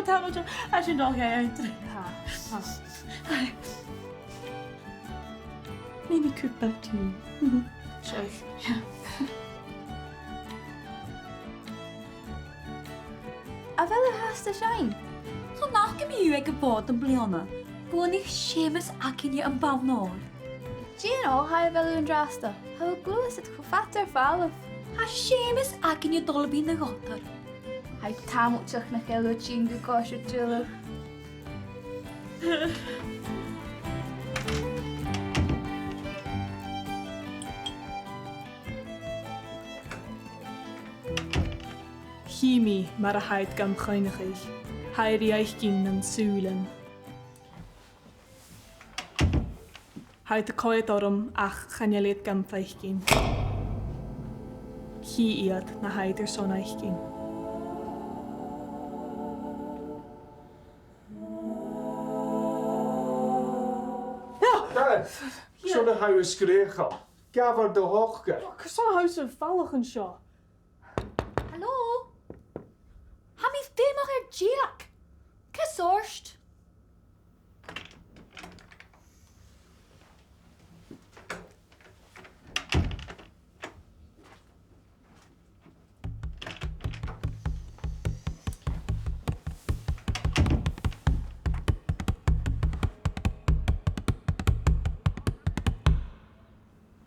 tamen als je nog jij uit. Neem ik cup toe. Zo. Ja. A fel yr hast y sein? So nach gym i ag y bod yn bliona. Gwyn i'ch Seamus ac yn yn bawn o'r. Gino, hai fel yn drasta. How glwys it chwffater falaf. A Seamus ac yn y dolby yn y gotar. Hai tam wtach na gelw ti'n gygos y drylw. Himi mar a haid gam chynigig. Hair i eich gyn yn sŵlen. Haid y coed orm ach chaneliad gam eich gyn. Hi iad na haid yr son eich gyn. Zo'n huis kregen. Gaver de hoogte. Zo'n huis yn fallig yn sio. Hallo? Ham i'ch dim o'ch Jack? Cysorst?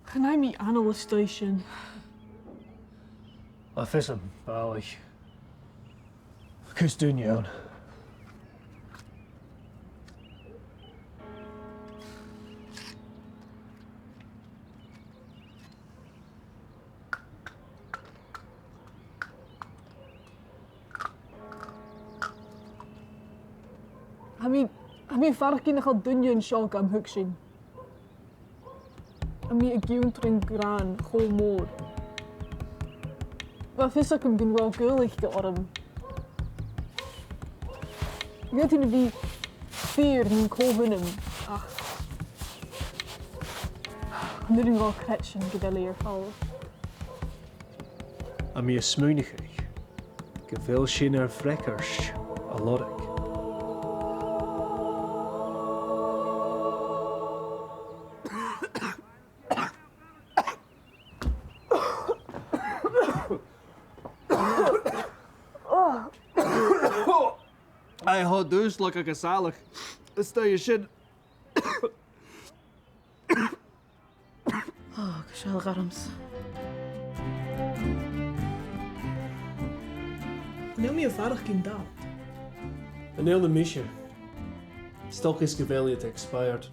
Gaan hij me aan alle station? A vis hem, balig. Kus doen jou. Hami farki na gal dunje in shock am hukshin. Hami a giuntring gran gol moor. Wat vis ik hem bin wel gullig georm. Weet je wie Faire in kovenem? Ach. Nu doen wel kretschen gedeleer val. A mi smuinigig. Geveel shinner frekkers. A lorik. Hij had dus lekker gezellig. Stel je shit. Oh, gezellig arms. Neem me je vader kind dat. Een hele misje. Stok is geweldig expired.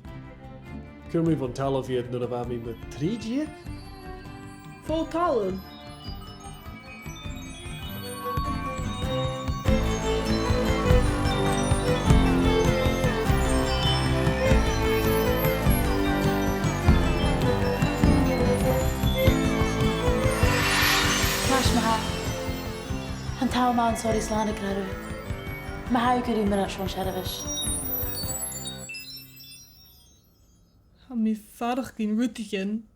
Kun je van tellen of je het nog aan me met 3G? Vol talen. Han taw ma'n sori slan y gredw. Mae hau gyda mynd at Sean Sherifish. Hami vader kind rutigen.